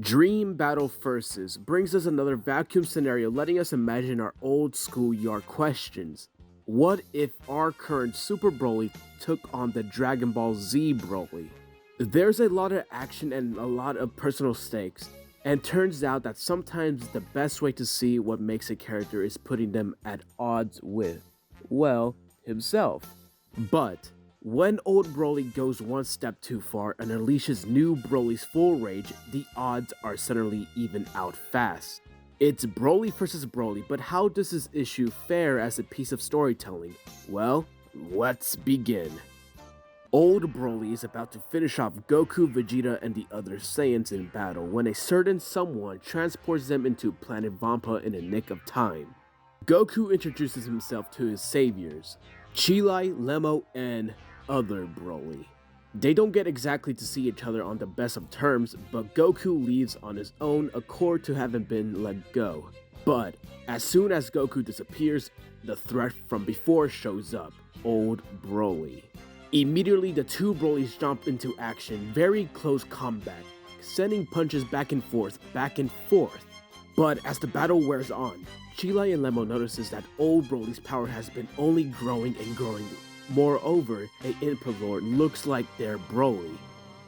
Dream Battle Versus brings us another vacuum scenario, letting us imagine our old schoolyard questions. What if our current Super Broly took on the Dragon Ball Z Broly? There's a lot of action and a lot of personal stakes, and turns out that sometimes the best way to see what makes a character is putting them at odds with, well, himself. But when old Broly goes one step too far and unleashes new Broly's full rage, the odds are suddenly even out fast. It's Broly versus Broly, but how does this issue fare as a piece of storytelling? Well, let's begin. Old Broly is about to finish off Goku, Vegeta, and the other Saiyans in battle when a certain someone transports them into planet Vampa in a nick of time. Goku introduces himself to his saviors, Cheelai, Lemmo, and other Broly. They don't get exactly to see each other on the best of terms, but Goku leaves on his own accord to having been let go. But as soon as Goku disappears, the threat from before shows up, old Broly. Immediately, the two Brolys jump into action, very close combat, sending punches back and forth. But as the battle wears on, Cheelai and Lemmo notices that old Broly's power has been only growing and growing. Moreover, a input lord looks like their Broly.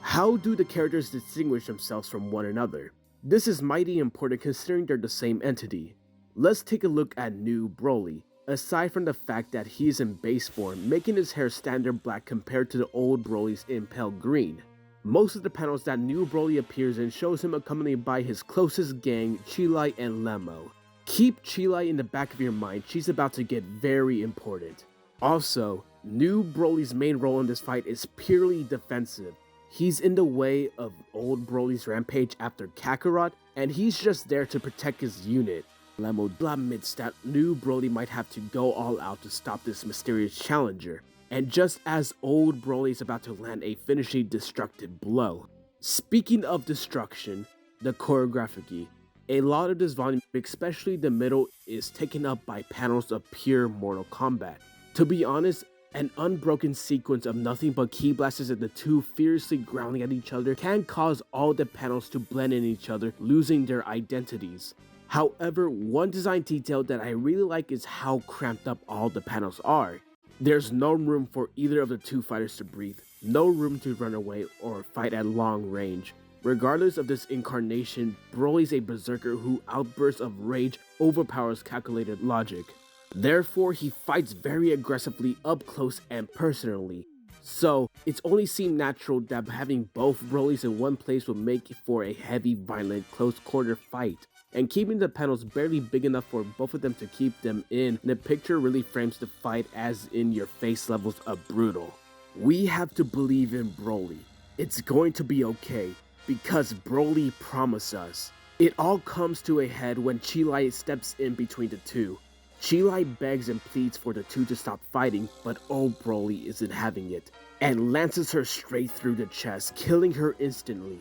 How do the characters distinguish themselves from one another? This is mighty important considering they're the same entity. Let's take a look at new Broly. Aside from the fact that he's in base form, making his hair standard black compared to the old Broly's in pale green. Most of the panels that new Broly appears in shows him accompanied by his closest gang, Cheelai and Lemmo. Keep Cheelai in the back of your mind, she's about to get very important. Also, new Broly's main role in this fight is purely defensive. He's in the way of old Broly's rampage after Kakarot, and he's just there to protect his unit. Lemmo admits that new Broly might have to go all out to stop this mysterious challenger, and just as old Broly is about to land a finishing destructive blow. Speaking of destruction, the choreography. A lot of this volume, especially the middle, is taken up by panels of pure Mortal Kombat. To be honest, an unbroken sequence of nothing but ki blasts and the two fiercely growling at each other can cause all the panels to blend in each other, losing their identities. However, one design detail that I really like is how cramped up all the panels are. There's no room for either of the two fighters to breathe, no room to run away or fight at long range. Regardless of this incarnation, Broly's a berserker who outbursts of rage overpowers calculated logic. Therefore, he fights very aggressively up close and personally. So, it's only seemed natural that having both Brolys in one place would make for a heavy, violent, close quarter fight. And keeping the panels barely big enough for both of them to keep them in the picture really frames the fight as in your face levels of brutal. We have to believe in Broly. It's going to be okay, because Broly promised us. It all comes to a head when Cheelai steps in between the two. Cheelai begs and pleads for the two to stop fighting, but old Broly isn't having it, and lances her straight through the chest, killing her instantly.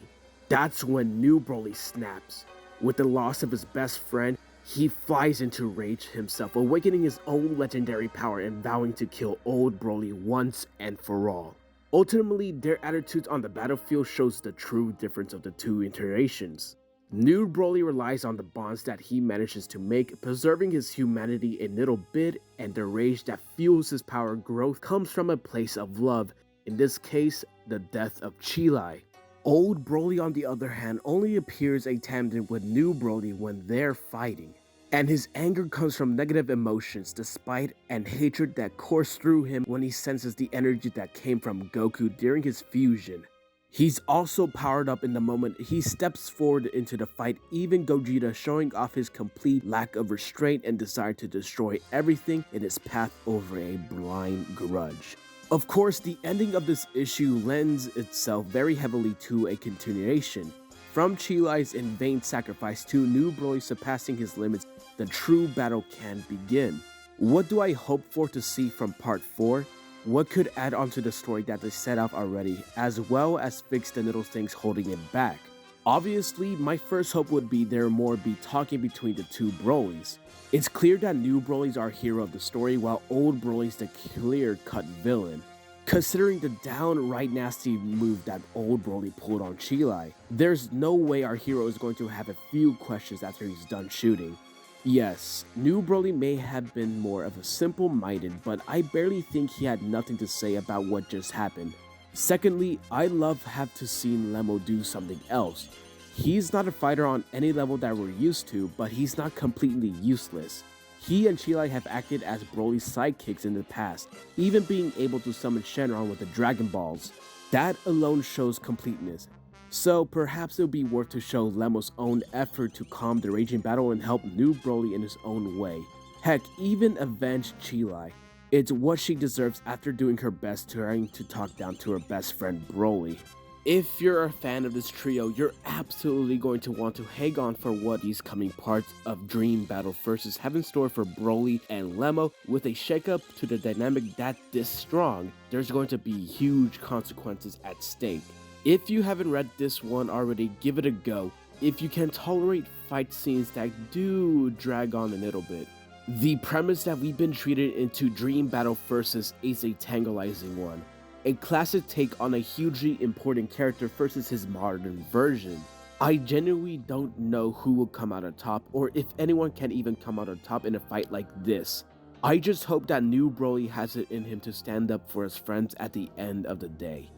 That's when new Broly snaps. With the loss of his best friend, he flies into rage himself, awakening his own legendary power and vowing to kill old Broly once and for all. Ultimately, their attitudes on the battlefield shows the true difference of the two iterations. New Broly relies on the bonds that he manages to make, preserving his humanity a little bit, and the rage that fuels his power growth comes from a place of love, in this case, the death of Cheelai. Old Broly, on the other hand, only appears a tandem with new Broly when they're fighting, and his anger comes from negative emotions, despite and hatred that course through him when he senses the energy that came from Goku during his fusion. He's also powered up in the moment he steps forward into the fight, even Gogeta showing off his complete lack of restraint and desire to destroy everything in his path over a blind grudge. Of course, the ending of this issue lends itself very heavily to a continuation. From Cheelai's in vain sacrifice to new Broly surpassing his limits, the true battle can begin. What do I hope for to see from part 4? What could add on to the story that they set out already, as well as fix the little things holding it back? Obviously, my first hope would be there more be talking between the two Brolys. It's clear that new Broly's our hero of the story, while old Broly's the clear-cut villain. Considering the downright nasty move that old Broly pulled on Cheelai, there's no way our hero is going to have a few questions after he's done shooting. Yes, new Broly may have been more of a simple-minded, but I barely think he had nothing to say about what just happened. Secondly, I love have to see Lemmo do something else. He's not a fighter on any level that we're used to, but he's not completely useless. He and Cheelai have acted as Broly's sidekicks in the past, even being able to summon Shenron with the Dragon Balls. That alone shows completeness. So perhaps it would be worth to show Lemmo's own effort to calm the raging battle and help new Broly in his own way. Heck, even avenge Cheelai. It's what she deserves after doing her best trying to talk down to her best friend Broly. If you're a fan of this trio, you're absolutely going to want to hang on for what these coming parts of Dream Battle Versus have in store for Broly and Lemmo. With a shakeup to the dynamic that this strong, there's going to be huge consequences at stake. If you haven't read this one already, give it a go. If you can tolerate fight scenes that do drag on a little bit. The premise that we've been treated into Dream Battle Versus is a tantalizing one. A classic take on a hugely important character versus his modern version. I genuinely don't know who will come out on top, or if anyone can even come out on top in a fight like this. I just hope that new Broly has it in him to stand up for his friends at the end of the day.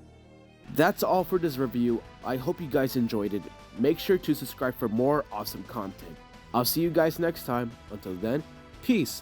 That's all for this review. I hope you guys enjoyed it. Make sure to subscribe for more awesome content. I'll see you guys next time. Until then, peace.